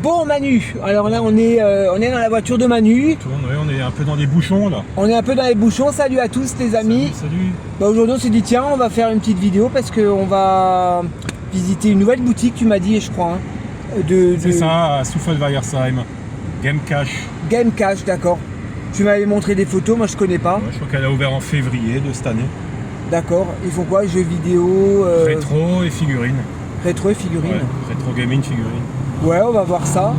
Bon Manu, alors là on est dans la voiture de Manu. On est un peu dans les bouchons là. On est un peu dans les bouchons, salut à tous les amis. Salut. Bah, aujourd'hui on s'est dit tiens on va faire une petite vidéo parce qu'on va visiter une nouvelle boutique, tu m'as dit je crois. Hein, C'est ça, à Souffel-Weiersheim. Game Cash. Game Cash, d'accord. Tu m'avais montré des photos, moi je connais pas. Ouais, je crois qu'elle a ouvert en février de cette année. D'accord, ils font quoi? Jeux vidéo Rétro et figurines. Rétro et figurines. Ouais, rétro gaming figurines. Ouais, on va voir ça.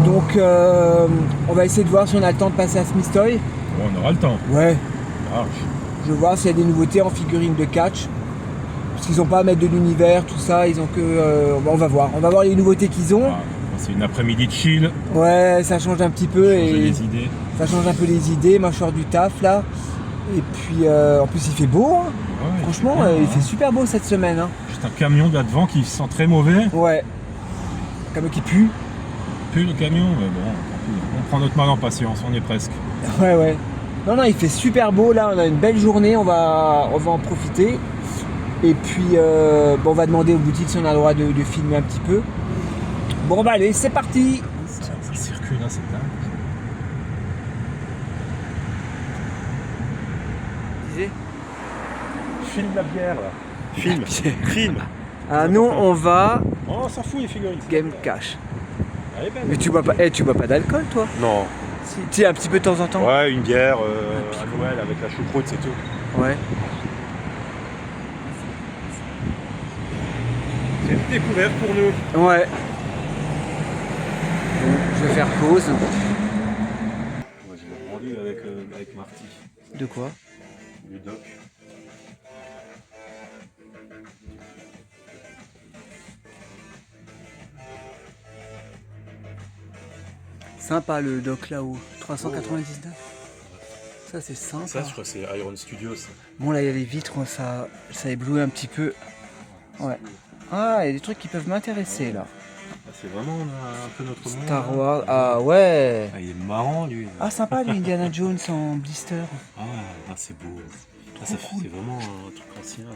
Donc on va essayer de voir si on a le temps de passer à Smith Toy. Bon, on aura le temps. Ouais. Large. Je veux voir s'il y a des nouveautés en figurines de catch. Parce qu'ils n'ont pas à mettre de l'univers, tout ça, ils ont que. On va voir les nouveautés qu'ils ont. Ah, c'est une après-midi de chill. Ouais, ça change un petit peu. Changer les idées. Ça change un peu les idées. Moi je sors du taf là. Et puis en plus il fait beau. Hein. Ouais, Franchement, il fait super beau cette semaine. Hein. Juste un camion là devant qui sent très mauvais. Ouais. Camion qui pue. Plus le camion, mais bon, on prend notre mal en patience, on est presque. Ouais. Non, il fait super beau là, on a une belle journée, on va en profiter. Et puis on va demander aux boutiques si on a le droit de filmer un petit peu. Bon bah allez, c'est parti. Ça circule là, c'est dingue. Filme la bière là. Filme. Ah nous on va Oh, on s'en fout les figurines. Game Cash. Elle est belle. Mais tu bois pas d'alcool toi? Non. Si, un petit peu de temps en temps. Ouais, une bière à Noël avec la choucroute, c'est tout. Ouais. C'est une découverte pour nous. Ouais. Bon, je vais faire pause. Moi, je l'ai rendu avec Marty, De quoi? du doc. Sympa le doc là-haut. 399. Ça c'est sympa. Ça, je crois que c'est Iron Studios. Bon là il y a les vitres, ça éblouit un petit peu. Ouais. Ah, il y a des trucs qui peuvent m'intéresser là. C'est vraiment un peu notre monde. Star là. Wars, ah ouais. Ah, il est marrant lui. Ah sympa le Indiana Jones en blister. Ah, c'est beau. Ah, ça fait vraiment un truc ancien là.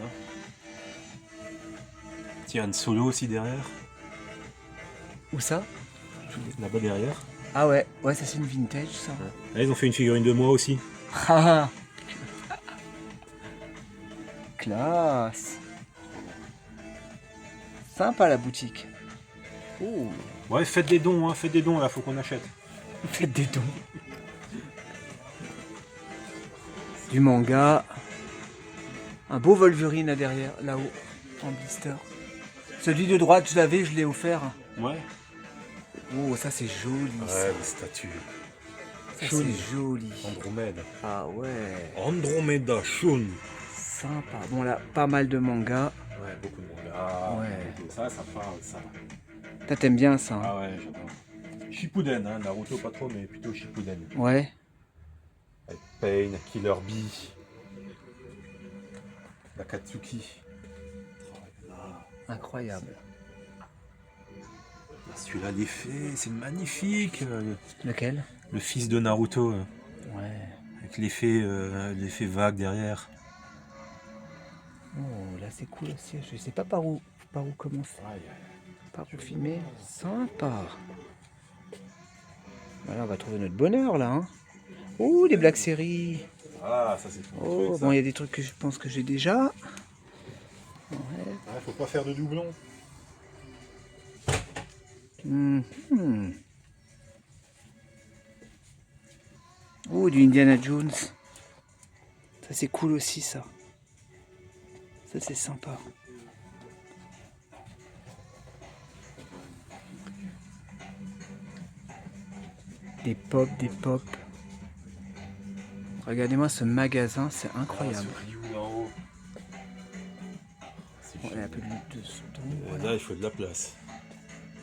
Tiens, Han Solo aussi derrière. Où ça? Là-bas derrière. Ah ouais, ça c'est une vintage ça. Là, ils ont fait une figurine de moi aussi. Ah. Classe. Sympa la boutique. Oh. Ouais, faites des dons là, faut qu'on achète. Faites des dons. Du manga. Un beau Wolverine là derrière, là-haut, en blister. Celui de droite, je l'avais, je l'ai offert. Ouais. Oh, ça c'est joli. Ça, Ouais, les statues. ça Shun. c'est joli. Andromède. Ah ouais. Andromeda, Shun. Sympa. Bon là, pas mal de mangas. Ouais, beaucoup de monde. Ah, Ouais. ça parle, ça. Toi t'aimes bien ça. Hein? Ah ouais, j'adore. Shippuden, hein, Naruto pas trop, mais plutôt Shippuden. Ouais. Avec Pain, Killer Bee, Akatsuki. Incroyable. Celui-là, l'effet, c'est magnifique. Lequel? Le fils de Naruto, Ouais. avec l'effet vague derrière. Oh là c'est cool aussi. Je sais pas par où commencer. Par où filmer. Sympa. Voilà, on va trouver notre bonheur là. Hein. Oh, les Black Series. Ah, ça c'est Oh, truc, ça. bon, il y a des trucs que je pense que j'ai déjà. Ouais, faut pas faire de doublons. Oh, du Indiana Jones. Ça, c'est cool aussi, ça. Ça, c'est sympa. Des pop. Regardez-moi ce magasin, c'est incroyable. Bon, il y a un peu de son. Là, il faut de la place.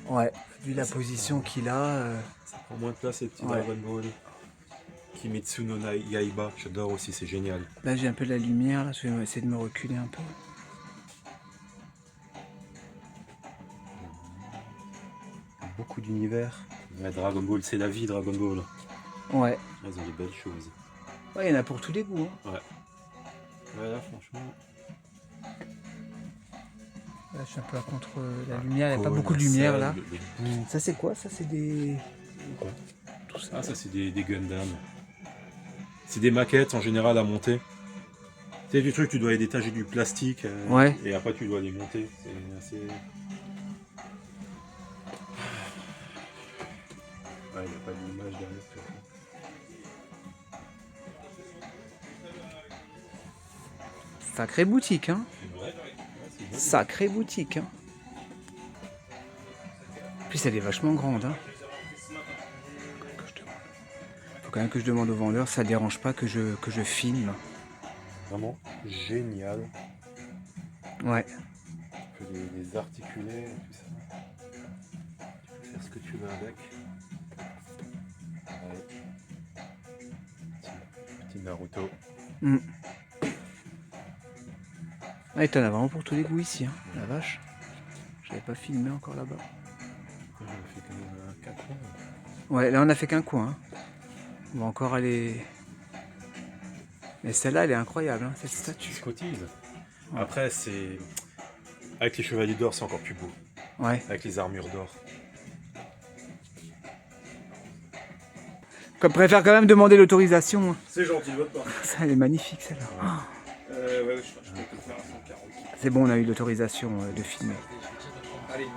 Ouais, vu la position qu'il a. Ça prend moins de place les petits Ouais. Dragon Ball. Kimetsu no Yaiba, j'adore aussi, c'est génial. Là, j'ai un peu de la lumière, là, je vais essayer de me reculer un peu. Beaucoup d'univers. Ouais, Dragon Ball, c'est la vie, Dragon Ball. Ouais. Ils ont des belles choses. Ouais, il y en a pour tous les goûts. Hein. Ouais. Ouais, là, franchement. Là, je suis un peu contre la lumière, il n'y a pas beaucoup de lumière là. Ça c'est quoi? Ça c'est des... Quoi? Tout ça. Ah, ça c'est des Gundam. C'est des maquettes en général à monter. Tu sais, du truc, tu dois détacher du plastique Ouais. et après tu dois les monter. C'est assez. Ouais, il n'y a pas d'image derrière. Sacrée boutique, hein. Ouais, c'est bon. Sacrée boutique, hein. En plus, elle est vachement grande, hein. Faut quand même que je demande au vendeur, ça dérange pas que je filme. Vraiment génial. Ouais. Tu peux les articuler, tout ça. Tu peux faire ce que tu veux avec. Ouais. Petit Naruto. Ah, t'en as vraiment pour tous les goûts ici, hein. La vache. J'avais pas filmé encore là-bas. On a fait quand même 4 ans. Ouais, là on a fait qu'un coin, hein. On va encore aller... Mais celle-là, elle est incroyable, hein, cette statue. Se cotise. Ouais. Après, c'est. Avec les chevaliers d'or, c'est encore plus beau. Ouais. Avec les armures d'or. Je préfère quand même demander l'autorisation. Hein. C'est gentil de votre part. Ça, elle est magnifique, celle-là. Ouais, je peux te faire à 140. C'est bon, on a eu l'autorisation de filmer.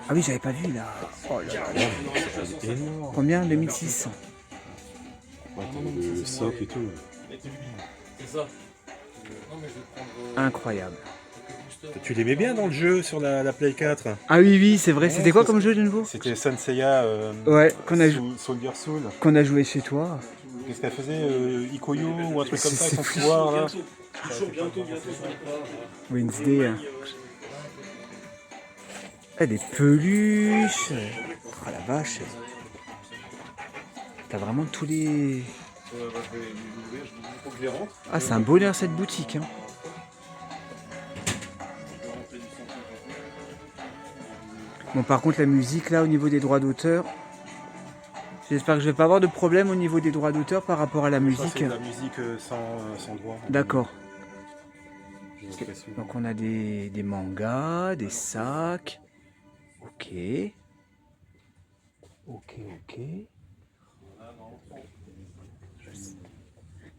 Ah oui, j'avais pas vu là. Oh là là. C'est énorme. Combien? 2600. Ouais, le socle et tout. C'est ça. Incroyable. Tu l'aimais bien dans le jeu sur la Play 4? Ah oui, oui, c'est vrai. C'était quoi comme jeu de nouveau? C'était Senseiya Ouais, Soldier Soul. qu'on a joué chez toi. Qu'est-ce qu'elle faisait Ikoyo ou un truc comme ça, son pouvoir là. Bientôt. Wednesday. Hein. Ah, des peluches. Oh la vache. T'as vraiment tous les... Ah, c'est un bonheur cette boutique. Hein. Bon, par contre, la musique là, au niveau des droits d'auteur, j'espère que je vais pas avoir de problème au niveau des droits d'auteur par rapport à la musique. C'est la musique sans droit. D'accord. J'ai l'impression. Donc on a des mangas, des sacs. Ok.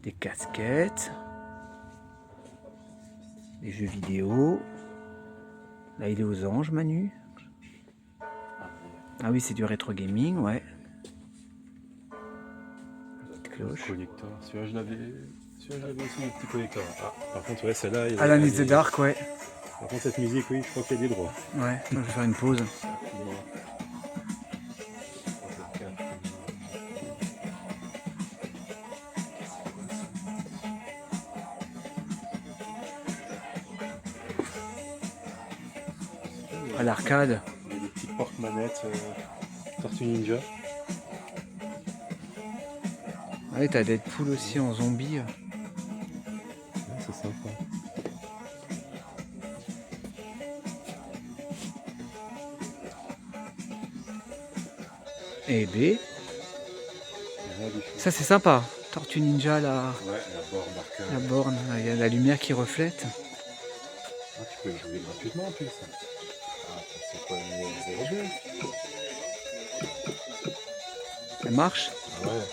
Des casquettes. Des jeux vidéo. Là il est aux anges, Manu. Ah oui, c'est du rétro gaming, ouais. Petite cloche. Collector. Celui-là, je l'avais aussi, le petit collector. Ah, par contre, ouais, celle-là. Alan is the Dark, ouais. Par contre, cette musique, oui, je crois qu'il y a des droits. Ouais, je vais faire une pause. À l'arcade. Il y a des petites porte-manettes Tortue Ninja. Ouais, t'as Deadpool aussi en zombie. Ouais, c'est sympa. Et B. Ça c'est sympa. Tortue Ninja, là. Ouais, la borne d'arcade. La borne, il y a la lumière qui reflète. Ah, tu peux y jouer gratuitement en plus. Ah, c'est pas une 02. Elle marche. Ah ouais.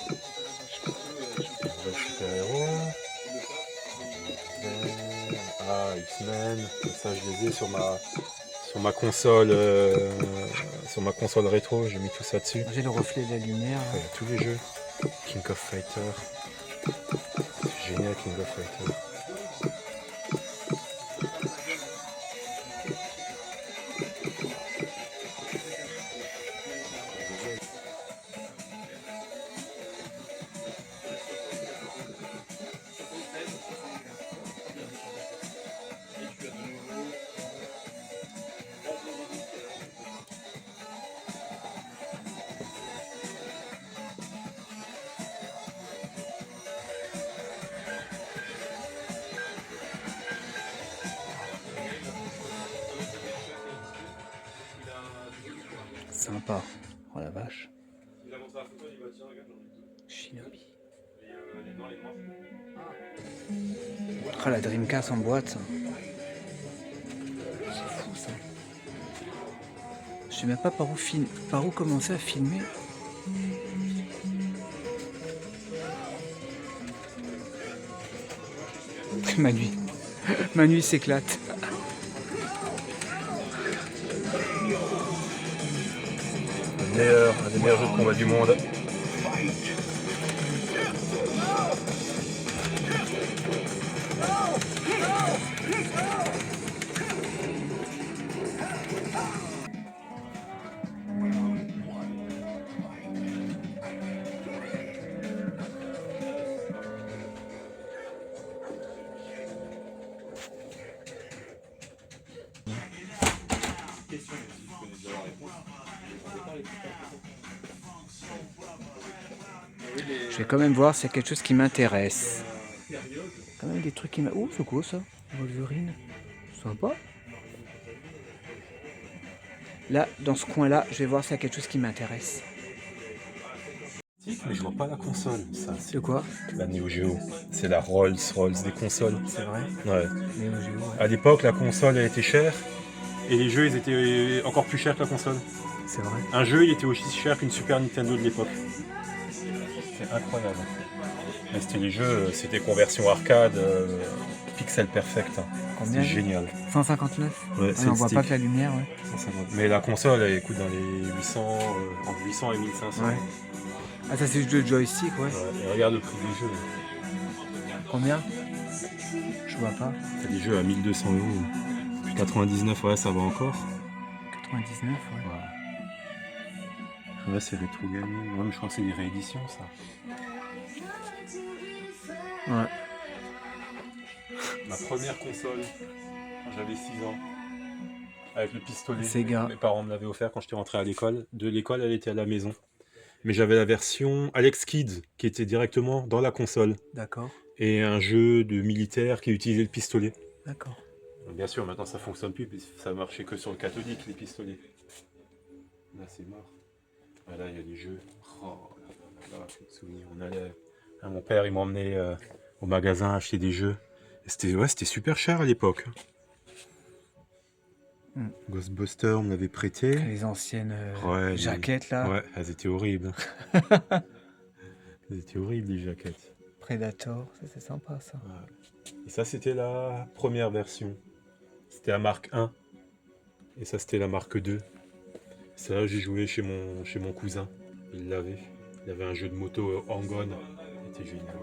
Le super-héros. Ah, X-Men. Ça, je les ai sur ma console. Sur ma console rétro, j'ai mis tout ça dessus. J'ai le reflet de la lumière. Il y a tous les jeux. King of Fighter. C'est génial, King of Fighter. Sympa. Oh la vache. Shinobi. Ah, la Dreamcast en boîte. C'est fou ça. Je sais même pas par où commencer à filmer. Ma nuit s'éclate. Un des meilleurs jeux de combat du monde. Je vais quand même voir s'il y a quelque chose qui m'intéresse. Quand même des trucs qui m'intéressent. Oh, c'est quoi ça? Wolverine. Sympa. Là, dans ce coin-là, je vais voir s'il y a quelque chose qui m'intéresse. Mais je vois pas la console, ça. C'est quoi? La Neo Geo. C'est la Rolls-Royce des consoles. C'est vrai. Ouais. Neo Geo, ouais. À l'époque, la console, elle était chère. Et les jeux, ils étaient encore plus chers que la console. C'est vrai. Un jeu, il était aussi cher qu'une Super Nintendo de l'époque. C'est incroyable. Mais c'était les jeux, c'était conversion arcade, pixel perfect. Combien? C'était génial. 159. Ouais, On voit pas que la lumière, ouais. 150. Mais la console, elle coûte dans les 800, entre 800 et 1500. Ouais. Ah, ça c'est juste le joystick, ouais. Ouais, et regarde le prix des jeux. Combien? Je vois pas. T'as des jeux à 1200 €. 99, ouais, ça va encore. 99, ouais. Là, c'est Retro Gaming. Ouais, mais je crois que c'est des rééditions, ça. Ouais. Ma première console, quand j'avais 6 ans, avec le pistolet. Sega. Mes parents me l'avaient offert quand j'étais rentré à l'école. De l'école, elle était à la maison. Mais j'avais la version Alex Kidd, qui était directement dans la console. D'accord. Et un jeu de militaire qui utilisait le pistolet. D'accord. Bien sûr, maintenant ça fonctionne plus, ça marchait que sur le cathodique, les pistolets. Là, c'est mort. Là, il y a des jeux. Oh là, quel souvenir. On allait... mon père, il m'emmenait au magasin acheter des jeux. C'était super cher à l'époque. Ghostbusters, on me l'avait prêté. Les anciennes Ouais, jaquettes, là. Ouais, elles étaient horribles. Elles étaient horribles, les jaquettes. Predator, ça c'est sympa, ça. Ouais. Et ça, c'était la première version. C'était la marque 1. Et ça, c'était la marque 2. C'est là que j'ai joué chez mon cousin. Il l'avait. Il avait un jeu de moto Hang-On. C'était génial.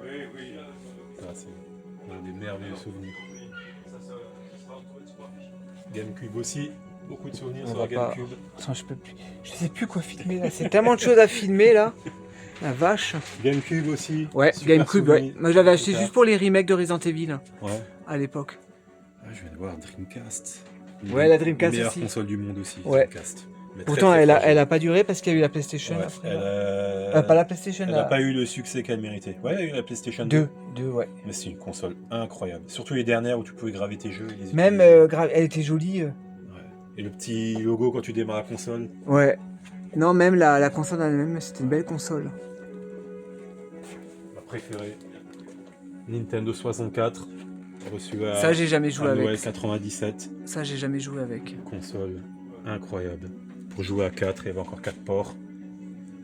Ah, c'est un des merveilleux souvenirs. GameCube aussi. Beaucoup de souvenirs sur la GameCube. Attends, je sais plus quoi filmer, là. C'est tellement de choses à filmer, là. La vache. GameCube aussi. Ouais, Super GameCube, souvenir. ouais. Moi, je l'avais acheté juste pour les remakes de Resident Evil, Ouais. à l'époque. Ah, je viens de voir Dreamcast. Ouais, la Dreamcast meilleure aussi. console du monde aussi, Ouais. Dreamcast. Mais Pourtant, très, très fragile. elle a pas duré parce qu'il y a eu la PlayStation Ouais, après. elle Pas la PlayStation, n'a pas eu le succès qu'elle méritait. Ouais, il y a eu la PlayStation 2. 2, ouais. Mais c'est une console incroyable. Surtout les dernières où tu pouvais graver tes jeux. Les Même, utiliser. elle était jolie. Ouais. Et le petit logo quand tu démarres la console. Ouais. Non, même la console en elle-même, c'était une belle console. Ma préférée. Nintendo 64. Reçu à Ça, j'ai jamais joué Noël avec. 97. Ça, j'ai jamais joué avec. Console incroyable. Pour jouer à 4, il y avait encore 4 ports.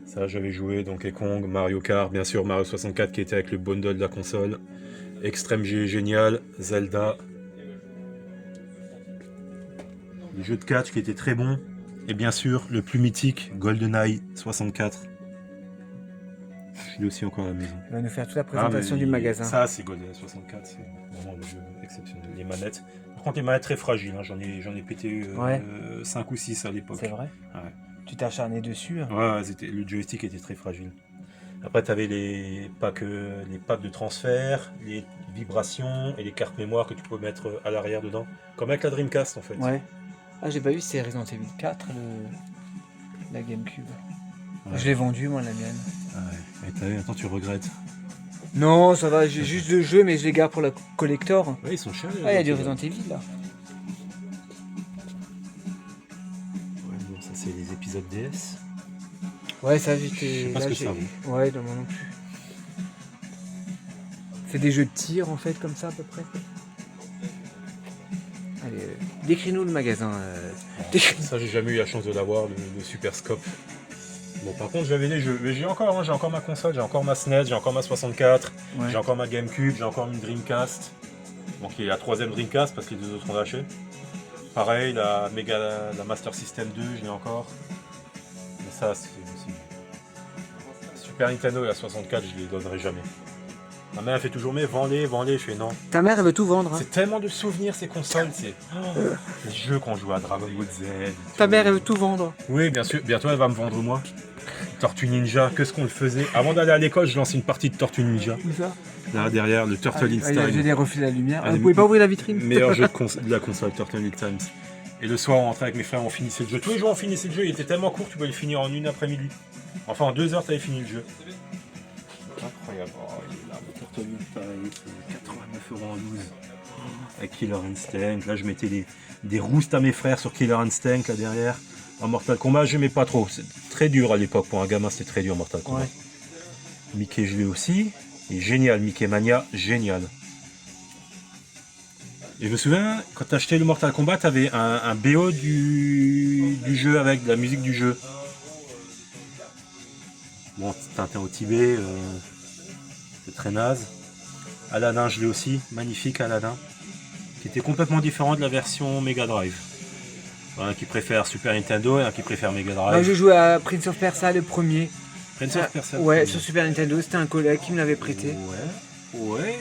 Ça, j'avais joué Donkey Kong, Mario Kart, bien sûr Mario 64 qui était avec le bundle de la console. Extreme G génial, Zelda. Les jeux de catch qui étaient très bons. Et bien sûr, le plus mythique, GoldenEye 64. Je l'ai aussi encore à la maison. Il va nous faire toute la présentation du magasin. Ça, c'est GoldenEye 64, c'est vraiment le jeu exceptionnel. Les manettes. Par contre, les manettes très fragiles, hein. J'en ai pété 5 ou 6 à l'époque. C'est vrai. Ouais. Tu t'es acharné dessus. Hein. Ouais, le joystick était très fragile. Après, tu avais les packs de transfert, les vibrations et les cartes mémoire que tu peux mettre à l'arrière dedans. Comme avec la Dreamcast en fait. Ouais. Ah, j'ai pas vu, c'est Resident Evil 4, la GameCube. Ouais. Je l'ai vendu, moi, la mienne. Ouais. Et t'as vu, attends, tu regrettes. Non, ça va, j'ai juste 2 jeux, mais je les garde pour la collector. Ouais, ils sont chers. Ah, il y a du Resident Evil, là. Ouais, bon, ça c'est les épisodes DS. Ouais, ça, Je sais pas ce que ça vaut. Ouais, non, moi non plus. C'est des jeux de tir, en fait, comme ça, à peu près. Allez, Décris-nous le magasin. Ça, j'ai jamais eu la chance de l'avoir, le Super Scope. Bon, par contre, j'avais les jeux. Mais j'ai encore, hein, j'ai encore ma console, j'ai encore ma SNES, j'ai encore ma 64, Ouais. j'ai encore ma GameCube, j'ai encore une Dreamcast. Donc, il y a la troisième Dreamcast parce que les deux autres ont lâché. Pareil, la Master System 2, je l'ai encore. Mais ça, c'est aussi. Super Nintendo et la 64, je les donnerai jamais. Ma mère elle fait toujours, mais vends-les. Je fais non. Ta mère, elle veut tout vendre. Hein. C'est tellement de souvenirs ces consoles. C'est les jeux qu'on joue à Dragon Ball Z. Ta mère, elle veut tout vendre. Oui, bien sûr. Bientôt, elle va me vendre moi. Tortue Ninja, qu'est-ce qu'on le faisait? Avant d'aller à l'école, je lançais une partie de Tortue Ninja. Où ça? Là, derrière, le Turtle in J'ai Time. des reflets de la lumière. Ah, Vous pouvez pas ouvrir la vitrine? Meilleur jeu de la console, Turtle in Time. Et le soir, on rentrait avec mes frères, on finissait le jeu. Tous les jours, on finissait le jeu. Il était tellement court, tu pouvais le finir en une après-midi. Enfin, en 2 heures, tu avais fini le jeu. Incroyable. Oh, il est là, le Turtle in Time. C'est 89 € en 12. Avec Killer Instinct. Là, je mettais des roustes à mes frères sur Killer Instinct, là derrière. En Mortal Kombat, j'aimais pas trop. C'est très dur à l'époque. Pour un gamin, c'était très dur, Mortal Kombat. Ouais. Mickey, je l'ai aussi. Et génial, Mickey Mania, génial. Et je me souviens, quand tu achetais le Mortal Kombat, tu avais un BO du jeu avec de la musique du jeu. Bon, Tintin au Tibet, c'est très naze. Aladdin, je l'ai aussi, magnifique Aladdin. Qui était complètement différent de la version Mega Drive. Un qui préfère Super Nintendo et un qui préfère Mega Drive. Moi, j'ai joué à Prince of Persia, le premier. Prince of Persia. Ouais, sur Super Nintendo, c'était un collègue qui me l'avait prêté. Ouais.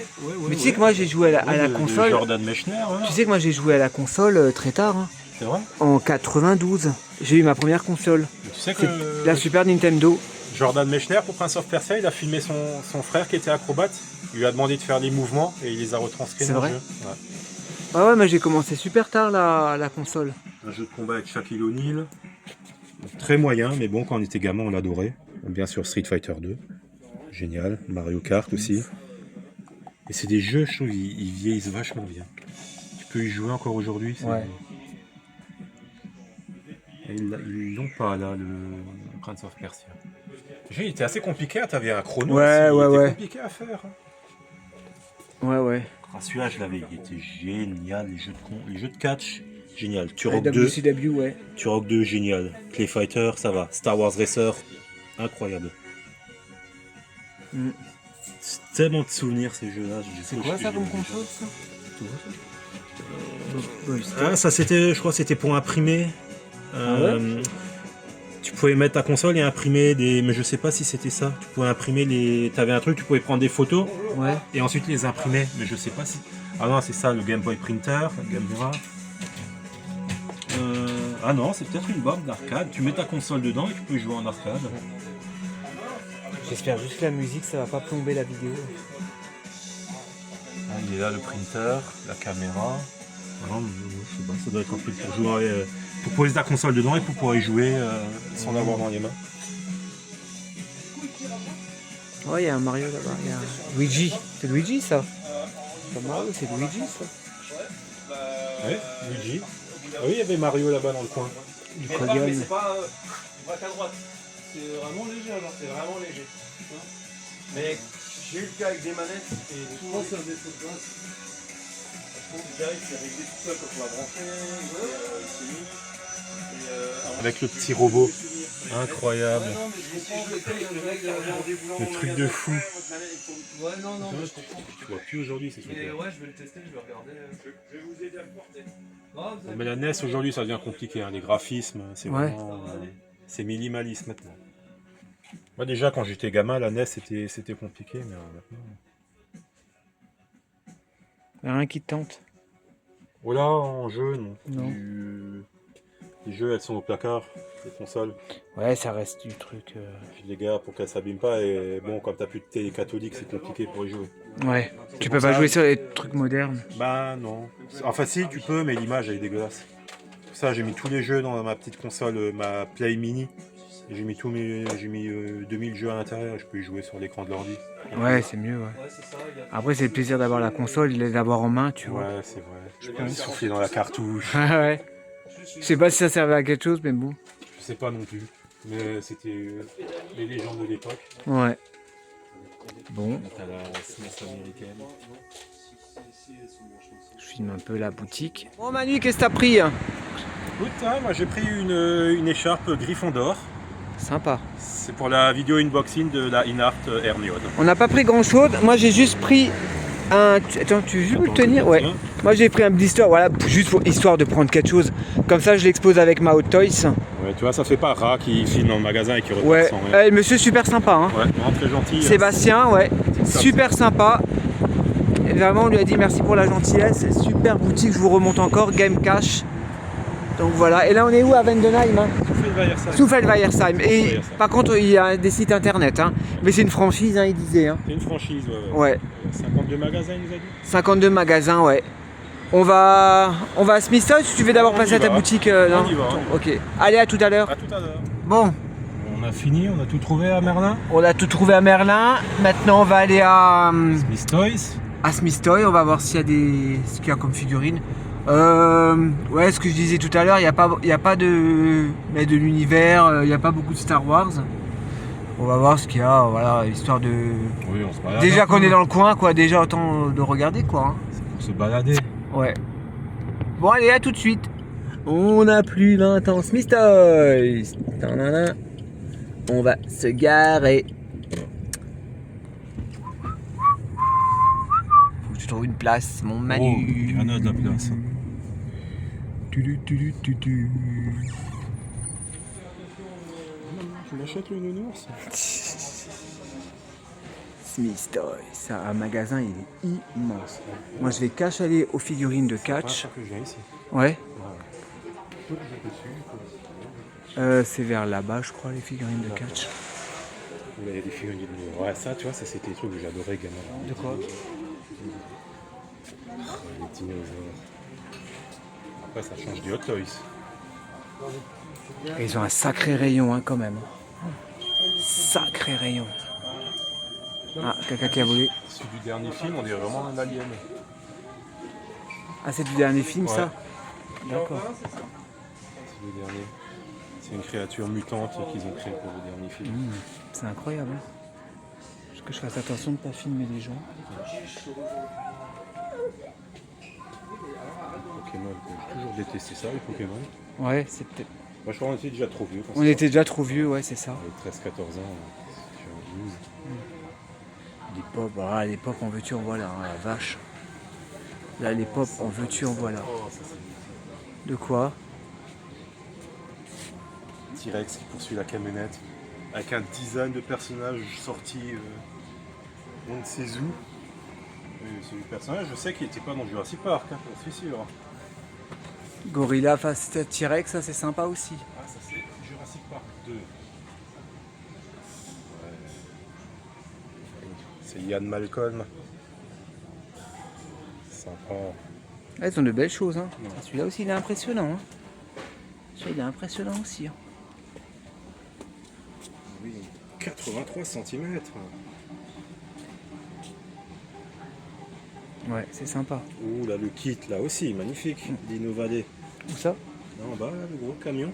Mais tu sais que moi, j'ai joué à la console. Jordan Mechner, ouais. Tu sais que moi, j'ai joué à la console très tard. Hein. C'est vrai. En 92, j'ai eu ma première console. Mais tu sais C'est que la Super Nintendo. Jordan Mechner, pour Prince of Persia, il a filmé son frère qui était acrobate. Il lui a demandé de faire les mouvements et il les a retranscrits C'est dans vrai le jeu. Ouais. Ouais, moi j'ai commencé super tard la console. Un jeu de combat avec Shaquille O'Neal. Très moyen, mais bon, quand on était gamin, on l'adorait. Bien sûr, Street Fighter 2. Génial. Mario Kart aussi. Et c'est des jeux, je trouve, ils vieillissent vachement bien. Tu peux y jouer encore aujourd'hui. Ouais. Et ils l'ont pas là, le Prince of Persia. Le jeu, il était assez compliqué, t'avais un chrono. Ouais, aussi, il était ouais. compliqué à faire. Ouais. Ah, celui-là, je l'avais, il était génial. Les jeux de catch, génial. Turok 2, WCW, ouais. Turok 2, génial. Clay Fighter, ça va. Star Wars Racer, incroyable. C'est tellement de souvenirs ces jeux-là. C'est quoi ça comme console ça? Ah, ça c'était, je crois, c'était pour imprimer. Tu pouvais mettre ta console et imprimer des. Mais je sais pas si c'était ça. Tu pouvais imprimer les. T'avais un truc, tu pouvais prendre des photos Ouais. et ensuite les imprimer. Mais je sais pas si. Ah non, c'est ça, le Game Boy Printer, le Game Boy. Ah non, c'est peut-être une borne d'arcade. Tu mets ta console dedans et tu peux jouer en arcade. J'espère juste que la musique ça va pas plomber la vidéo. Ah, il est là le printer, la caméra. Non, je sais pas, ça doit être un truc pour jouer, pour poser ta console dedans et pour pouvoir y jouer sans l'avoir dans les mains. Ouais, il y a un Mario là-bas. Il y a un Luigi. C'est Luigi ça? C'est pas Mario, c'est Luigi ça. Ouais, Luigi. Ah oui, il y avait Mario là-bas dans le coin. Du Mais Kogan. c'est pas braque à droite. C'est vraiment léger alors, c'est vraiment léger. Mais j'ai eu le cas avec des manettes et tout. Moi c'est un défaut de base. Je trouve que direct c'est réglé tout seul quand on l'a branché, c'est mis. Avec le petit robot. Incroyable. Ouais, non, mais je comprends que le mec il a un rendez-vous Le truc de fou. Ouais, non, mais je comprends. Tu vois plus aujourd'hui, c'est Mais super. ouais, je vais le tester, je vais regarder. Je vais vous aider à le porter. Non, vous avez- Mais la NES aujourd'hui, ça devient compliqué. Hein. Les graphismes, c'est Ouais. vraiment. C'est minimaliste maintenant. Moi, déjà, quand j'étais gamin, la NES c'était compliqué, mais maintenant. Il y a rien qui te tente. Oh là, en jeu, non. Non. Les jeux, elles sont au placard, les consoles. Ouais, ça reste du truc. Puis les gars, pour qu'elles s'abîment pas, et bon, comme t'as plus de télé cathodique, c'est compliqué pour y jouer. Ouais. Tu pour peux pas ça. jouer sur les trucs modernes. Bah non. Enfin si, tu peux, mais l'image, elle est dégueulasse. Pour ça, j'ai mis tous les jeux dans ma petite console, ma Play Mini. Et j'ai mis 2000 jeux à l'intérieur, je peux y jouer sur l'écran de l'ordi. Ouais, c'est mieux, ouais. Ouais, c'est ça, il y a- Après, c'est le plaisir d'avoir la console, il est d'avoir en main, tu vois. Ouais, c'est vrai. Je peux souffler dans la cartouche. Ouais. Je sais pas si ça servait à quelque chose, mais bon. Je sais pas non plus. Mais c'était les légendes de l'époque. Ouais. Bon. T'as la SNES américaine. Je filme un peu la boutique. Bon Manu, qu'est-ce que t'as pris? Écoute, moi j'ai pris une écharpe Gryffondor. Sympa. C'est pour la vidéo unboxing de la Inart Hermione. On n'a pas pris grand chose. Moi j'ai juste pris un... Attends, tu veux juste le tenir? Ouais. Moi j'ai pris un blister, voilà, juste histoire de prendre quelque chose. Comme ça je l'expose avec ma Hot Toys. Ouais, tu vois, ça fait pas rat qui filme dans le magasin et qui repart Ouais. sans rien. Monsieur super sympa. Hein. Ouais, vraiment très gentil. Sébastien, ouais. Super sympa. Et vraiment on lui a dit merci pour la gentillesse. Super boutique, je vous remonte encore. Game Cash. Donc voilà. Et là on est où à Vendenheim hein? Souffel-Weiersheim. Et par contre il y a des sites internet. Hein. Mais c'est une franchise, hein, il disait. Hein. C'est une franchise, Ouais. 52 magasins, il nous a dit. 52 magasins, ouais. On va à Smith Toys ou tu veux d'abord passer à ta boutique non On y va. Ok. Allez, à tout à l'heure. À tout à l'heure. Bon, On a fini, on a tout trouvé à Merlin. on a tout trouvé à Merlin. Maintenant, on va aller à Smith Toys. Smith Toys. On va voir s'il y a ce qu'il y a comme figurine. Ouais, ce que je disais tout à l'heure, il n'y a pas de l'univers, il n'y a pas beaucoup de Star Wars. On va voir ce qu'il y a, voilà, histoire de... Oui, on se balade. Déjà qu'on est dans le coin, quoi, déjà autant de regarder, quoi. Hein. C'est pour se balader. Ouais. Bon, allez, à tout de suite. On a plus 20 ans, Smith Toys. Tadadam. On va se garer. Faut que tu trouves une place, mon Manu. Oh, il y en a de la place. Tu. Je l'achète le nounours. Smith Toys, ça, un magasin, il est immense. Moi, je vais aller aux figurines de catch. Que je viens ici. Ouais. C'est vers là-bas, je crois, les figurines de catch. Il y a des figurines de... Ouais, ça, tu vois, ça c'était des trucs que j'adorais, gamin. De quoi? Les dinosaures. Après, ça change du Hot Toys. Et ils ont un sacré rayon, hein, quand même. Sacré rayon. Ah, quelqu'un qui a volé. C'est du dernier film, on est vraiment un alien. Ah, c'est du dernier film, Ouais. ça? D'accord. C'est le dernier. C'est une créature mutante qu'ils ont créée pour le dernier film. C'est incroyable. Hein. Faut que je fasse attention de ne pas filmer les gens. Pokémon, j'ai toujours détesté ça, les Pokémon. Ouais, c'est peut-être... Moi, je crois qu'on était déjà trop vieux. On était déjà trop vieux, ouais, c'est ça. 13-14 ans, je suis en 12. Les pop, ah, les pop en veux-tu, en voilà, hein, la vache. Là, les pop en veux-tu, en voilà. Oh, ça c'est... De quoi? T-Rex qui poursuit la camionnette avec un design de personnages sortis on ne sait où. C'est du personnage, je sais qu'il n'était pas dans Jurassic Park, hein, j'en suis sûr. Gorilla face T-Rex, ça c'est sympa aussi. Ah, ça c'est Jurassic Park 2. Ouais. C'est Ian Malcolm. Sympa. Ah, ils ont de belles choses. Hein. Celui-là aussi, il est impressionnant. Hein. Celui-là, il est impressionnant aussi. Hein. Oui, 83 cm. Ouais, c'est sympa. Ouh là, le kit là aussi, magnifique. Dino Valley. Où ça? Là en bas, là, le gros camion.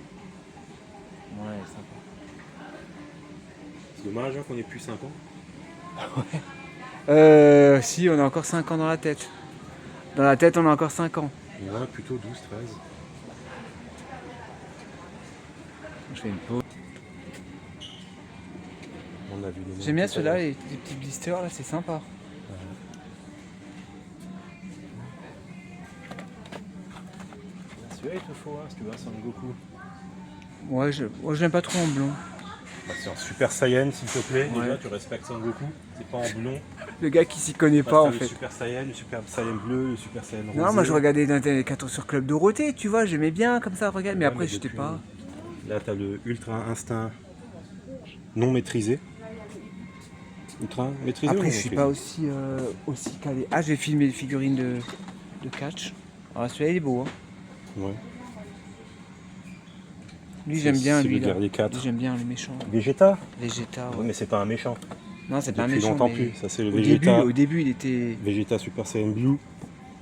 Ouais, sympa. C'est dommage hein, qu'on ait plus 5 ans. Si, on a encore 5 ans dans la tête. Dans la tête, on a encore 5 ans. Ouais, plutôt 12, 13. Je fais une pause. On a vu les J'aime bien tout à ceux-là, l'heure. les petits blisters, là, c'est sympa. Celui-là il te faut, hein, si tu veux un Son Goku. Ouais, je l'aime pas trop en blond. Bah, c'est en Super Saiyan s'il te plaît. Ouais. Déjà, tu respectes Son Goku. C'est pas en blond. Le gars qui s'y connaît Parce pas, que en le fait. Super Saiyan, le Super Saiyan bleu, le Super Saiyan rosé. Non, moi je regardais dans les 14 sur Club Dorothée, tu vois, j'aimais bien comme ça, regarde, mais Ouais, après mais j'étais depuis- pas. Là, t'as le Ultra Instinct non maîtrisé. Ultra maîtrisé ou Après, non je suis maîtrisé pas aussi calé. Ah, j'ai filmé les figurines de catch. Ah, celui-là il est beau, hein. Ouais. Lui j'aime bien, C'est lui. le Là. guerrier 4. Lui, j'aime bien les méchants. Vegeta. Vegeta, Ouais, ouais. mais c'est pas un méchant. Non, c'est pas un Depuis méchant. longtemps mais plus. Ça, c'est le au début, Vegeta. au début, il était. Vegeta Super Saiyan Blue.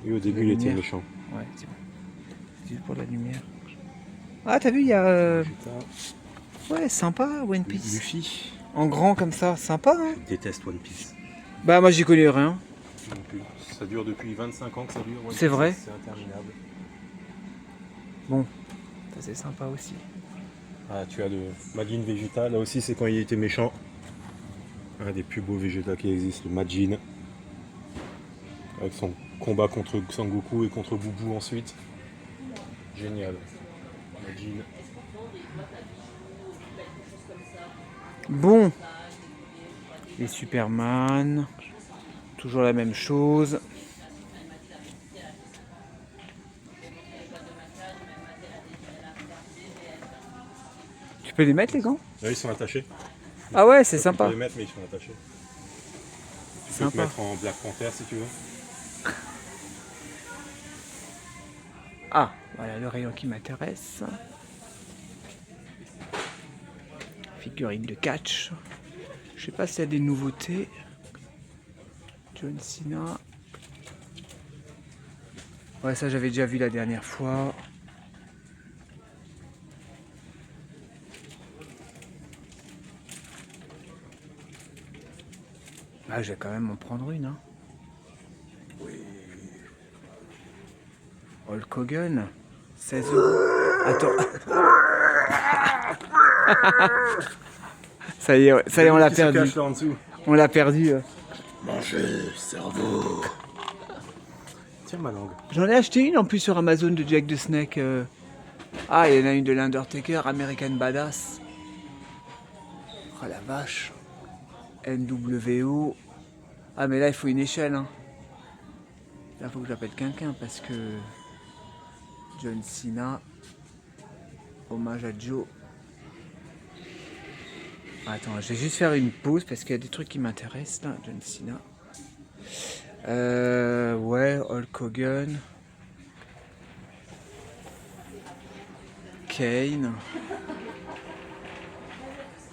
Et au début, La il était lumière. méchant. Ouais, c'est bon. C'est juste pour la lumière. Ah, t'as vu, il y a. Vegeta. Ouais, sympa, One Piece. Luffy. En grand comme ça, sympa, hein. Je déteste One Piece. Bah, moi j'y connais rien. Non plus. Ça dure depuis 25 ans que ça dure. One C'est Piece, vrai? C'est interminable. Ça c'est sympa aussi. Ah, tu as le Majin Vegeta. Là aussi, c'est quand il était méchant. Un des plus beaux Vegeta qui existent, le Majin. Avec son combat contre Sangoku et contre Boubou ensuite. Génial. Majin. Bon. Les Superman. Toujours la même chose. Tu peux les mettre les gants? Là, ils sont attachés. Ah ouais, c'est Tu sympa. peux les mettre, mais ils sont attachés. Tu peux te Sympa. mettre en Black Panther si tu veux. Ah, voilà le rayon qui m'intéresse. Figurine de catch. Je sais pas s'il y a des nouveautés. John Cena. Ouais, ça j'avais déjà vu la dernière fois. Ah, je vais quand même en prendre une. Hein. Hulk Hogan, 16 €. Attends. Ça y est, on l'a Qui se perdu. cache là en dessous. On l'a perdu. Manger, cerveau. Tiens ma langue. J'en ai acheté une en plus sur Amazon de Jack the Snake. Ah, il y en a une de l'Undertaker, American Badass. Oh la vache. NWO. Ah, mais là, il faut une échelle. Hein. Là, il faut que j'appelle quelqu'un parce que John Cena. Hommage à Joe. Attends, je vais juste faire une pause parce qu'il y a des trucs qui m'intéressent là. John Cena. Ouais, Hulk Hogan. Kane.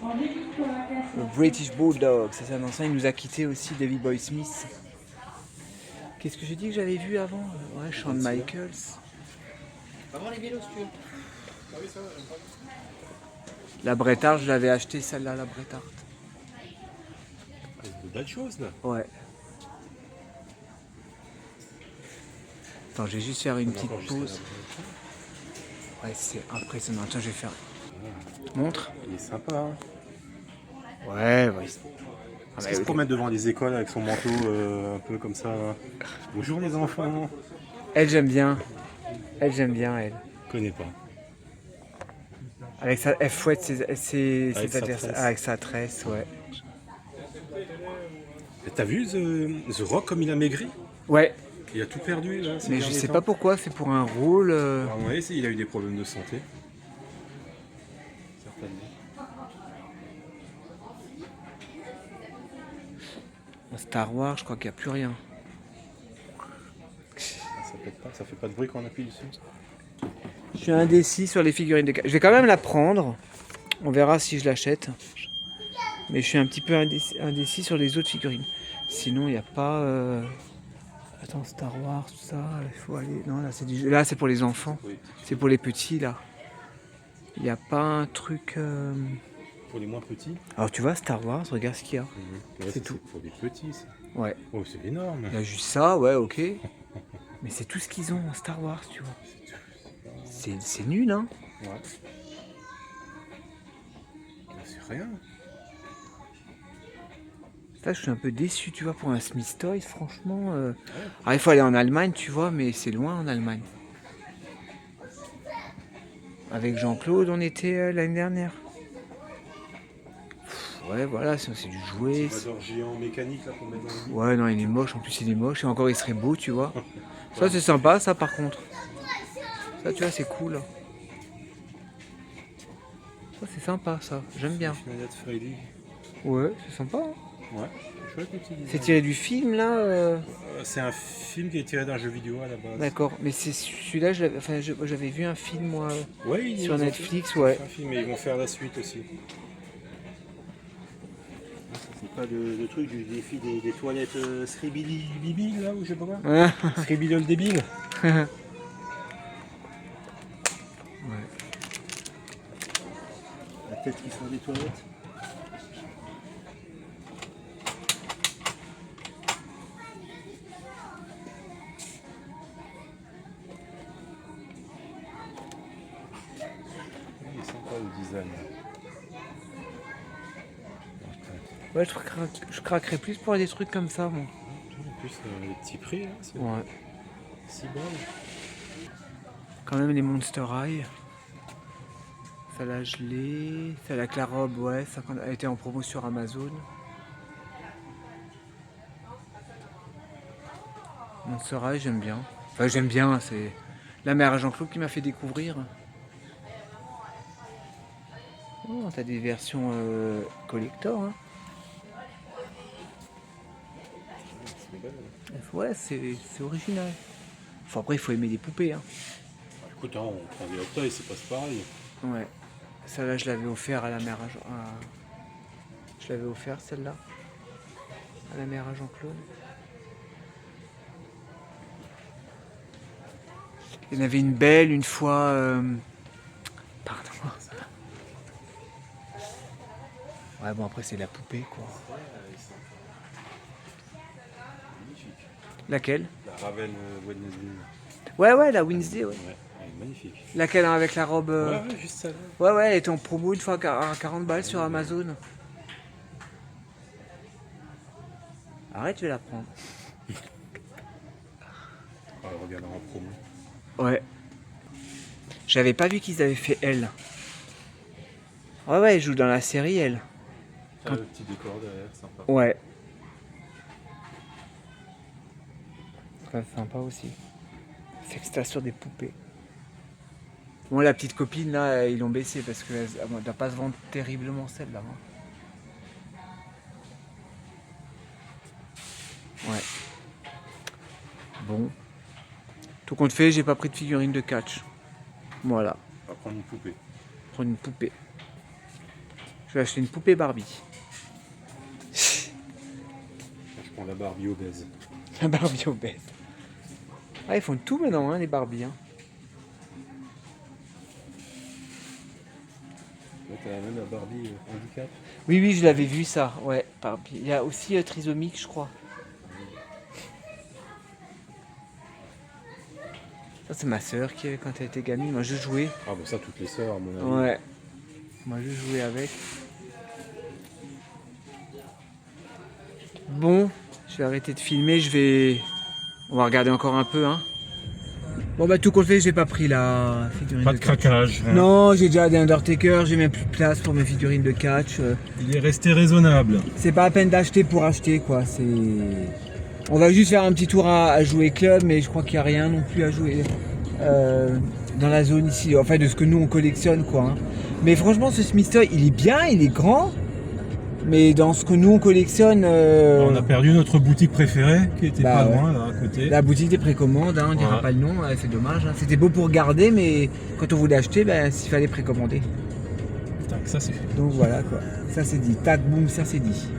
Le British Bulldog, ça c'est un ancien, il nous a quitté aussi, Davey Boy Smith. Qu'est-ce que j'ai dit que j'avais vu avant? Ouais, Shawn Michaels. La Bret Hart, je l'avais acheté celle-là, la Bret Hart. De belles choses là. Ouais. Attends, je vais juste faire une petite Encore jusqu'à pause. la- Ouais, c'est impressionnant. Tiens, je vais faire. Montre. Il est sympa. Hein. Ouais, ouais. Ah, Est-ce bah, qu'il se ok. promène devant les écoles avec son manteau un peu comme ça là. Bonjour les enfants. Elle, j'aime bien. Elle, j'aime bien, elle. Je connais pas. Avec sa, elle fouette ses Avec sa adversaires. tresse. Avec sa tresse, ouais. Et t'as vu The Rock comme il a maigri? Ouais, Il a tout perdu là. ces mais je derniers sais temps. pas pourquoi, c'est pour un rôle. Alors, à mon avis, il a eu des problèmes de santé. Certainement. Star Wars, je crois qu'il n'y a plus rien. Ça fait pas de bruit quand on appuie dessus. Je suis indécis sur les figurines de. Je vais quand même la prendre. On verra si je l'achète. Mais je suis un petit peu indécis sur les autres figurines. Sinon, il n'y a pas. Attends, Star Wars, tout ça. Il faut aller. Non, là, c'est du. Là, c'est pour les enfants. Oui. C'est pour les petits, là. Il n'y a pas un truc. Pour les moins petits. Alors, tu vois, Star Wars, regarde ce qu'il y a. Ouais, C'est tout. Pour les petits. Ça. Ouais. Oh, c'est énorme. Il y a juste ça, ouais, ok. Mais c'est tout ce qu'ils ont en Star Wars, tu vois. C'est nul, hein. Ouais. C'est rien. Là, je suis un peu déçu, tu vois, pour un Smith Toys, franchement. Alors, il faut aller en Allemagne, tu vois, mais c'est loin en Allemagne. Avec Jean-Claude, on était l'année dernière. Ouais, voilà, c'est du jouet. J'adore géant mécanique là pour mettre dans le lit. Ouais, non, il est moche, en plus il est moche, et encore il serait beau, tu vois. Ça, c'est sympa, ça, par contre. Ça, tu vois, c'est cool. Ça, c'est sympa, ça. J'aime bien. Finale de Freddy. Ouais, c'est sympa. Hein. Ouais, c'est chouette le petit design. C'est tiré du film, là C'est un film qui est tiré d'un jeu vidéo à la base. D'accord, mais c'est celui-là, j'avais vu un film, moi, Ouais, ils sur ont Netflix, fait- ouais. ils ont fait un film et ils vont faire la suite aussi. C'est pas le truc du défi des toilettes Sribili Bibi là ou je sais pas quoi. Ouais. Sribili le débile. La tête qui sort des toilettes. Ouais, je craquerais plus pour des trucs comme ça, moi. En plus, les petits prix, là, c'est Ouais. 6 balles. Quand même les Monster High. Ça la gelée. Ça la Clarobe, ouais. Ça a été en promo sur Amazon. Monster High, j'aime bien. Enfin, j'aime bien, c'est la mère à Jean-Claude qui m'a fait découvrir. Oh, t'as des versions collector, hein. C'est belle. Ouais, c'est original. Enfin, après, il faut aimer les poupées, hein. Écoute, hein, on prend des hot toys, c'est pas pareil. Ouais. Celle-là, je l'avais offert à la mère à Jean... Je l'avais offert, celle-là. À la mère à Jean-Claude. Il y en avait une belle une fois. Pardon. Ouais, bon, après, c'est la poupée, quoi. Magnifique. Laquelle? La Raven Wednesday. Ouais, la Wednesday, ouais. Ouais, elle est magnifique. Laquelle hein, avec la robe. Ouais, juste ça. Ouais, elle était en promo une fois à 40 balles sur Amazon. Arrête, je vais la prendre. On le regardera en promo. Ouais. J'avais pas vu qu'ils avaient fait elle. Ouais, elle joue dans la série, elle. Ah, le petit décor derrière, sympa. Ouais. C'est sympa aussi. C'est que c'était sur des poupées. Bon, la petite copine, là, ils l'ont baissé parce qu'elle ne doit pas se vendre terriblement celle-là. Hein. Ouais. Bon. Tout compte fait, j'ai pas pris de figurine de catch. Voilà. On va prendre une poupée. Prendre une poupée. Je vais acheter une poupée Barbie. Je prends la Barbie obèse. La Barbie obèse. Ah, ils font tout maintenant, hein, les Barbies. Hein. Là, t'as même la Barbie handicap. Oui, je l'avais vu ça. Ouais, Barbie. Il y a aussi trisomique, je crois. Ça, c'est ma soeur qui, quand elle était gamine, moi je jouais. Ah, bah ça, toutes les sœurs, à mon avis. Ouais. Moi je jouais avec. Bon, je vais arrêter de filmer, on va regarder encore un peu, hein. Bon bah tout compte fait, j'ai pas pris la figurine Pas de de catch. craquage. Hein. Non, j'ai déjà des Undertaker, j'ai même plus de place pour mes figurines de catch. Il est resté raisonnable. C'est pas à peine d'acheter pour acheter, quoi. On va juste faire un petit tour à jouer club, mais je crois qu'il n'y a rien non plus à jouer dans la zone ici. Enfin, de ce que nous on collectionne, quoi. Hein. Mais franchement, ce Smithtoy, il est bien, il est grand. Mais dans ce que nous on collectionne. On a perdu notre boutique préférée qui était Bah pas ouais. loin là à côté. La boutique des précommandes, hein, on dira Ouais. pas le nom, c'est dommage. Hein. C'était beau pour garder, mais quand on voulait acheter, il fallait précommander. Putain, ça c'est fait. Donc voilà quoi. Ça c'est dit. Tac, boum, ça c'est dit.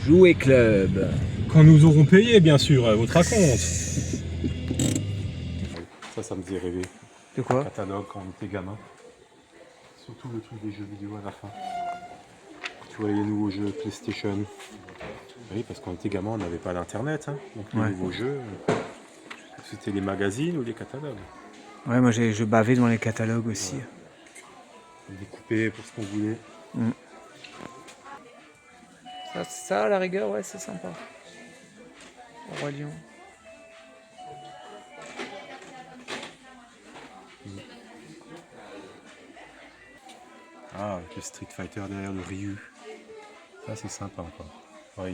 Jouer club. Quand nous aurons payé, bien sûr, à votre raconte. Ça me faisait rêver. De quoi? Catalogue quand on était gamin. Surtout le truc des jeux vidéo à la fin. Tu voyais les nouveaux jeux PlayStation. Oui, parce qu'on était gamin, on n'avait pas d'internet. Hein. Donc les Ouais. nouveaux jeux, c'était les magazines ou les catalogues. Ouais, moi je bavais devant les catalogues aussi. Ouais. On découpait pour ce qu'on voulait. Ça, à la rigueur, ouais, c'est sympa. Au Roi Lion. Ah, avec le Street Fighter derrière le Ryu. Ça c'est sympa encore. Ouais,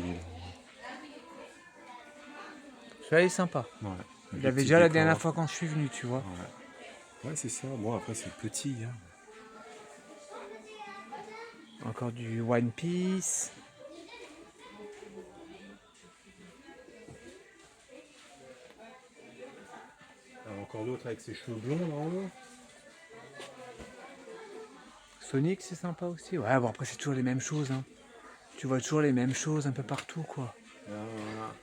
Celui-là il est sympa. ouais. Il avait déjà la dernière fois quand je suis venu, tu vois. Ouais, c'est ça. Bon, après c'est petit. Hein. Encore du One Piece. Encore d'autres avec ses cheveux blonds là en haut. Sonic, c'est sympa aussi. Ouais, bon, après, c'est toujours les mêmes choses. Hein. Tu vois toujours les mêmes choses un peu partout, quoi.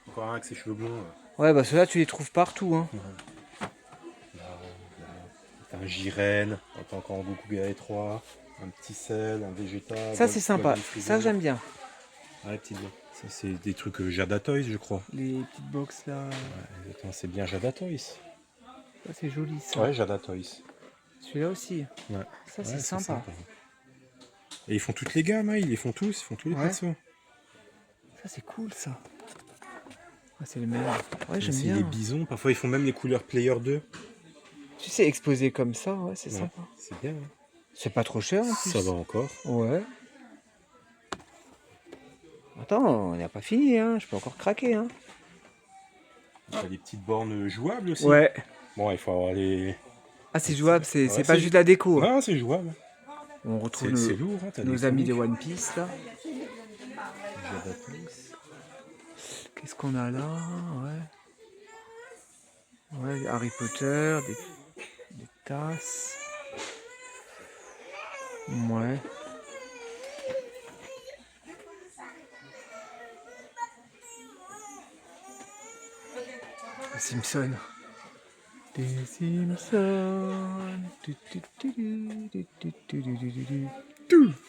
Encore un avec ses cheveux blonds. Là. Ouais, bah ceux-là, tu les trouves partout. Hein. T'as un Jiren, t'as encore un Goku GA3, un petit sel, un Vegeta. Ça, c'est sympa. Ça, j'aime bien. Ouais, petite boîte. Ça, c'est des trucs Jada Toys, je crois. Les petites box là. Ouais, attends, c'est bien Jada Toys. Ça, c'est joli, ça. Ouais, Jada Toys. Celui-là aussi. Ouais. Ça, c'est sympa. Et ils font toutes les gammes, hein, ils les font tous les Ouais. persos. Ça c'est cool ça. Ah, c'est le même. Ouais, j'aime C'est bien. les bisons, parfois ils font même les couleurs Player 2. Tu sais, exposé comme ça, ouais, c'est Ouais, sympa. c'est bien. Hein. C'est pas trop cher en plus. Ça va encore. Ouais. Attends, on n'a pas fini, hein. Je peux encore craquer, hein. T'as des petites bornes jouables aussi. Ouais. Bon, il faut avoir les... Ah, c'est jouable, c'est Ouais, pas c'est- juste la déco. Hein. Non, c'est jouable. On retrouve C'est lourd, hein, t'as nos des amis de comics. One Piece là. Qu'est-ce qu'on a là? Ouais. Ouais, Harry Potter, des tasses. Ouais. Les Simpsons. Des Simpsons.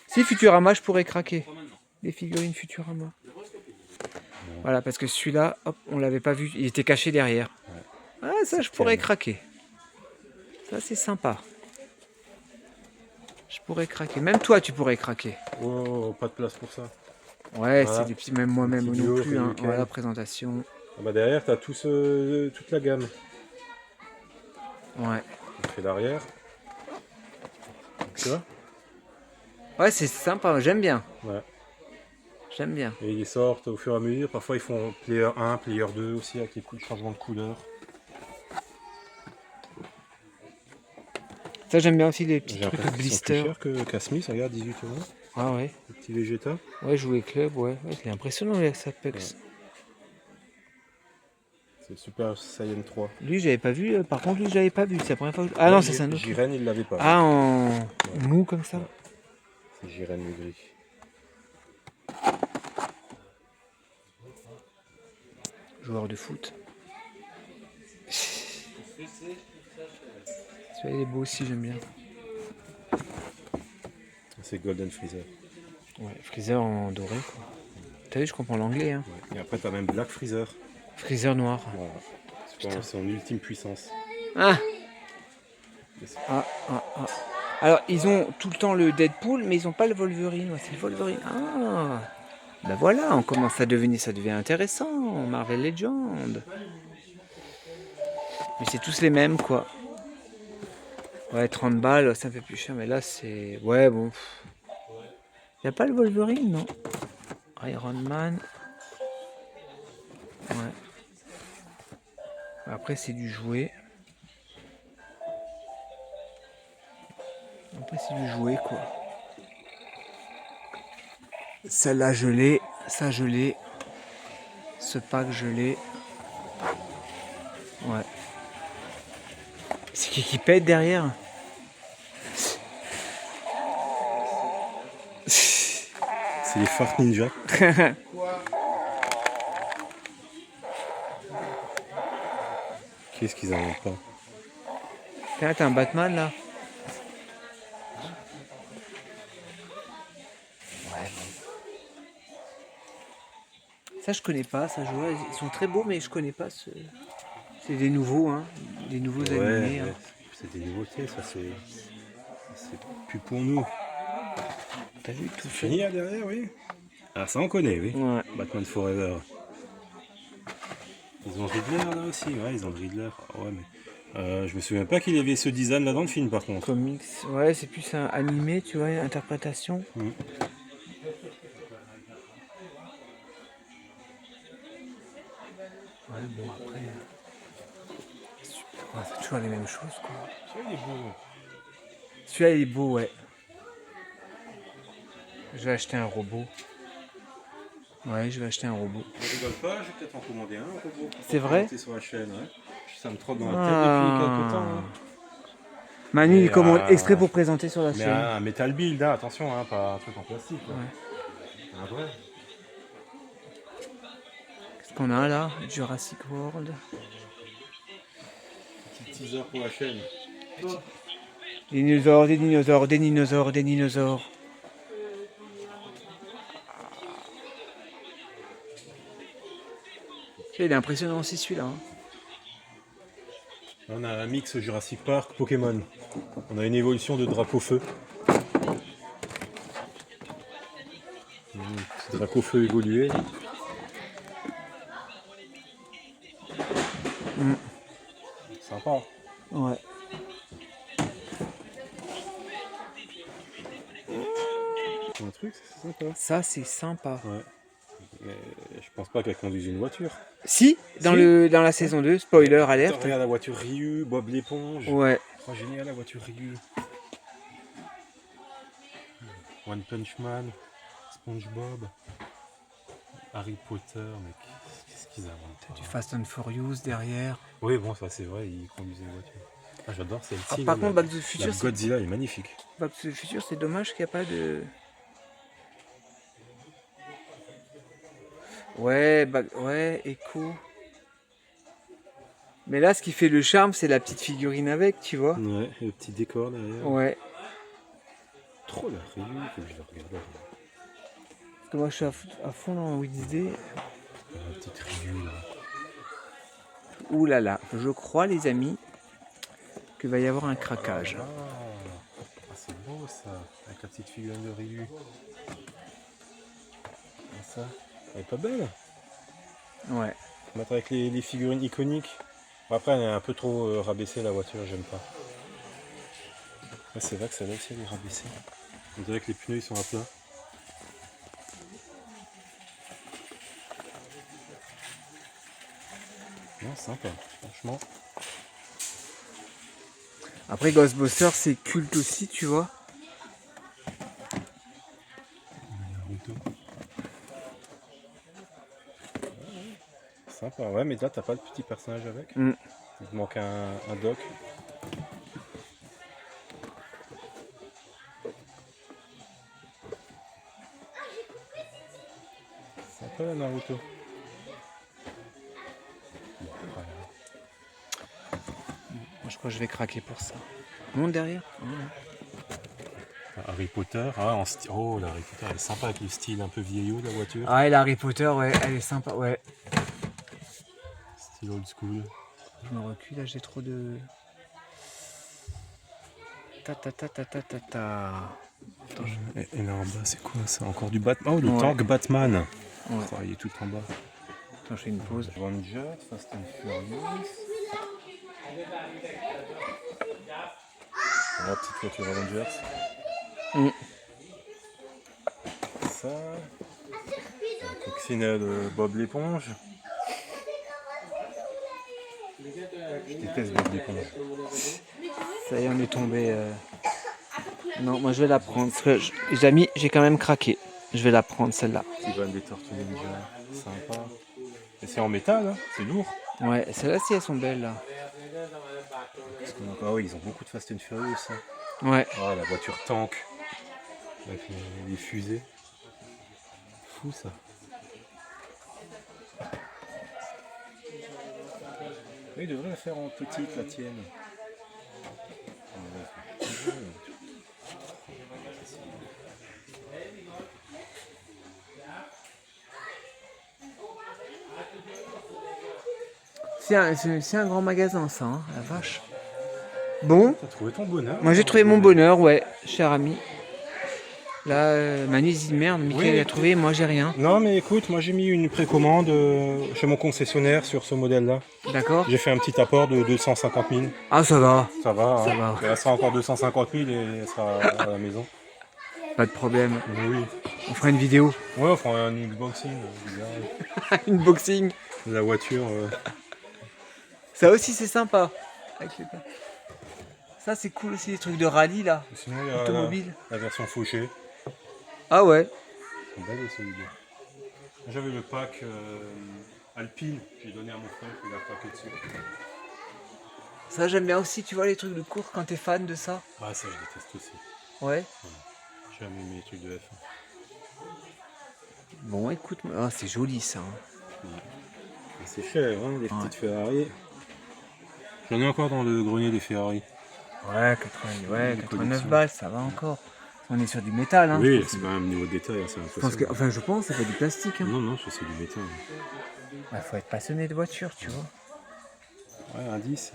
Si Futurama, je pourrais craquer. Les figurines Futurama. Voilà, parce que celui-là, hop, on l'avait pas vu. Il était caché derrière. Ah, ça, je pourrais craquer. Ça, c'est sympa. Je pourrais craquer. Même toi, tu pourrais craquer. Oh, pas de place pour ça. Ouais, Voilà. c'est des petits, même moi-même Petit non duo, plus. Hein. nickel. Voilà, présentation. Ah bah derrière, t'as toute la gamme. Ouais. On fait l'arrière. Tu vois? Ouais, c'est sympa, j'aime bien. Ouais. J'aime bien. Et ils sortent au fur et à mesure. Parfois, ils font Player 1, Player 2 aussi, avec les changements de couleur. Ça, j'aime bien aussi les petits J'ai trucs l'impression qu'ils sont plus blister. chers qu'à Smith. Regarde, 18 €. Ah ouais. Le petit Vegeta. Ouais, jouer club, ouais. Ouais, il est impressionnant, les Sapex. Ouais. C'est le Super Saiyan 3. Lui, j'avais pas vu. Par contre, lui, j'avais pas vu. C'est la première fois que... Ah non, ça, c'est un autre. Jiren, il l'avait pas. Ah, en mou comme ça. Ouais. C'est Jiren le gris. Joueur de foot. Celui-là, il est beau aussi, j'aime bien. C'est Golden Freezer. Ouais, Freezer en doré, quoi. T'as vu, je comprends l'anglais, hein. Ouais. Et après, t'as même Black Freezer. Freezer noir. Voilà. C'est son ultime puissance. Ah. Ah. Alors, ils ont tout le temps le Deadpool, mais ils ont pas le Wolverine. Ouais, c'est le Wolverine. Ah. Ben voilà, on commence à devenir, ça devient intéressant. Marvel Legends. Mais c'est tous les mêmes, quoi. Ouais, 30 balles, ça fait plus cher, mais là, c'est... Ouais, bon. Y a pas le Wolverine, non? Iron Man. Ouais. Après, c'est du jouet. Après, c'est du jouet, quoi. Celle-là, je l'ai. Ça, je l'ai. Ce pack, je l'ai. Ouais. C'est qui pète derrière? C'est les Fart Ninja. Qu'est-ce qu'ils en ont pas? T'as un Batman, là? Ouais. Ça, je connais pas. Ça, ils sont très beaux, mais je connais pas ce... C'est des nouveaux, hein. Des nouveaux animés. Hein. C'est des nouveautés, ça c'est plus pour nous. T'as vu tout Fini là derrière, oui. Ah ça on connaît, oui. Ouais. Batman Forever. Ils ont Riddler là aussi, ouais, ils ont le Riddler. Ah ouais, mais je me souviens pas qu'il y avait ce design là dans le film par contre. Comics, ouais, c'est plus un animé, tu vois, interprétation. Mm. Ouais, bon, après. Ouais, c'est toujours les mêmes choses, quoi. Celui-là il est beau. Celui-là, il est beau, ouais. Je vais acheter un robot. Ouais, je vais acheter un robot. Je rigole pas, je vais peut-être en commander un robot. C'est vrai? Monter sur la chaîne, ouais. Ça me trotte dans la Ah. tête depuis quelques temps. Hein. Manu, Mais, il commande exprès pour présenter sur la Mais chaîne. un metal build, hein, attention, hein, pas un truc en plastique. Là. Ouais. Un vrai. Qu'est-ce qu'on a là? Jurassic World. Petit teaser pour la chaîne. Des dinosaures, des dinosaures, des dinosaures, des dinosaures. Il est impressionnant aussi celui-là. Hein. Là, on a un mix Jurassic Park, Pokémon. On a une évolution de Dracofeu. Petit Dracofeu évolué. Mm. Sympa. Ouais. Un truc, c'est sympa. Ça, c'est sympa. Ouais. Mais je pense pas qu'elle conduise une voiture. Si, dans, Si. dans la saison 2, spoiler Attends, alerte. regarde la voiture Ryu, Bob l'éponge. Ouais. Oh, génial la voiture Ryu. One Punch Man, SpongeBob, Harry Potter, mais qu'est-ce qu'ils inventent? Du Fast and Furious derrière. Oui, bon, ça c'est vrai, ils conduisent des voitures. Ah, j'adore celle-ci. Par là, contre, Back to the Future, la Godzilla est magnifique. Back to the Future, c'est dommage qu'il n'y a pas de... Ouais, ouais, Echo. Mais là, ce qui fait le charme, c'est la petite figurine avec, tu vois. Ouais, et le petit décor derrière. Ouais. Trop la Ryu que je le regarde. Parce que moi, je suis à fond dans WXD. La petite Ryu là. Ouh là là, je crois, les amis, qu'il va y avoir un craquage. Ah, c'est beau ça, avec la petite figurine de Ryu. Et ça, elle est pas belle. Ouais. Mettre avec les figurines iconiques. Bon, après, elle est un peu trop rabaissée la voiture, j'aime pas. Ouais, c'est vrai que celle-là aussi elle est rabaissée. On dirait que les pneus ils sont à plat. Non, sympa, franchement. Après, Ghostbusters, c'est culte aussi, tu vois. Sympa, ouais, mais là t'as pas le petit personnage avec. Mm. Il te manque un doc. Sympa la Naruto. Bon, voilà. Moi, je crois que je vais craquer pour ça. Monte derrière. Harry Potter, ah, en style. Oh, la Harry Potter, elle est sympa avec le style un peu vieillot de la voiture. Ah, et la Harry Potter, ouais, elle est sympa, ouais. Style old school. Je me recule, là, j'ai trop de... Ta ta ta ta ta ta ta. Attends, Et là en bas, c'est quoi ça? Encore du Batman. Oh, le Ouais. tank Batman. Ouais. Oh, il est tout en bas. Attends, je fais une pause. Avengers, Fast and Furious. La petite voiture Avengers. Mm. Ça. La coccinelle de Bob l'éponge. Je déteste Bob l'éponge. Ça y est, on est tombé. Non, moi je vais la prendre. Parce que les amis, j'ai quand même craqué. Je vais la prendre celle-là. Petit van des Tortues Ninja. Sympa. Et c'est en métal, hein, c'est lourd. Ouais, celles-là, si elles sont belles là. Ah oui, ils ont beaucoup de Fast and Furious. Hein. Ouais. Oh, la voiture tank. Avec les fusées. Fou ça. Oui, il devrait la faire en petite, la tienne. C'est un grand magasin, ça, hein, la vache. Bon, T'as trouvé ton bonheur? moi j'ai trouvé mon bonheur, ouais, cher ami. Là, Manu dit merde, Mickaël Oui. a trouvé, moi j'ai rien. Non, mais écoute, moi j'ai mis une précommande chez mon concessionnaire sur ce modèle-là. D'accord. J'ai fait un petit apport de 250 000. Ah, ça va, Ça va, ça hein. va. Elle sera encore 250 000 et elle sera à la maison. Pas de problème. Oui. On fera une vidéo. Ouais, on fera un unboxing. Une boxing. La voiture. Ça aussi, c'est sympa. Avec les- Ça, c'est cool aussi, les trucs de rallye là. Sinon, il y a Automobile. la version fauchée. Ah ouais. C'est belle celui-là. J'avais le pack Alpine. J'ai donné à mon frère, il a packé dessus. Ça, j'aime bien aussi, tu vois, les trucs de course quand t'es fan de ça. Ah, ça, je déteste aussi. Ouais. J'ai jamais aimé les trucs de F1. Bon, écoute, ah, c'est joli ça. Hein. Mais c'est cher, hein, les Ouais. petites Ferrari. J'en ai encore dans le grenier des Ferrari. Ouais, 89 collection. balles, ça va encore. On est sur du métal, hein. Oui, c'est quand même niveau détail, hein, c'est Je pense que, impressionnant. enfin, je pense, c'est pas du plastique. Hein. Non, non, ça, c'est du métal. Ouais, faut être passionné de voiture, tu vois. Ouais, un 10,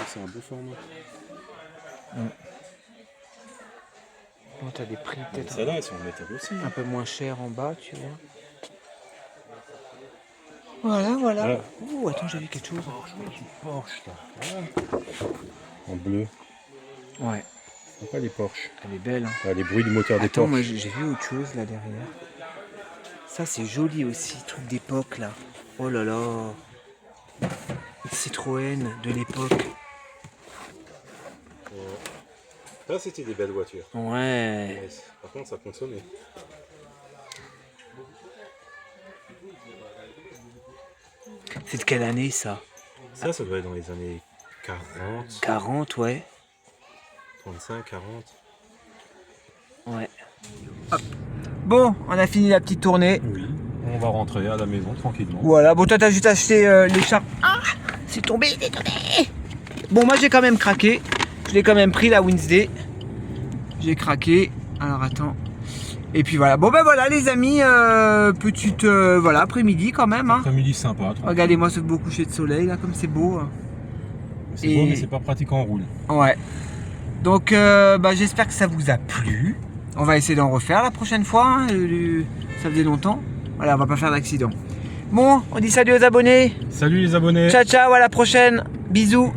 c'est un beau format. Bon, t'as des prix peut-être Celles-là, elles sont en métal aussi. un peu moins chers en bas, tu vois. Voilà, voilà. Ah. Oh, attends, j'ai vu quelque chose. Porsche, là. En bleu. Ouais, Sympa les Porsche. elle est belle. Hein. Ah, les bruits du moteur des Attends, Porsche. moi j'ai vu autre chose là derrière. Ça c'est joli aussi, truc d'époque là. Oh là là. Citroën de l'époque. Là, c'était des belles voitures. Ouais. Mais par contre, ça consommait. C'est de quelle année ça? Ça doit être dans les années 40, 40, ouais. 35, 40. Ouais. Hop. Bon, on a fini la petite tournée. Oui. On va rentrer à la maison tranquillement. Voilà, bon toi t'as juste acheté l'écharpe. Ah, c'est tombé. Bon moi j'ai quand même craqué. Je l'ai quand même pris la Wednesday. J'ai craqué. Alors attends. Et puis voilà. Bon ben voilà les amis, petite voilà après-midi quand même. Hein. Après-midi sympa. tranquille. Regardez-moi ce beau coucher de soleil là, comme c'est beau. Hein. C'est Et- beau, mais c'est pas pratique en roule. Ouais. Donc j'espère que ça vous a plu. On va essayer d'en refaire la prochaine fois. Hein. Ça faisait longtemps. Voilà, on va pas faire d'accident. Bon, on dit salut aux abonnés. Salut les abonnés. Ciao ciao, à la prochaine. Bisous.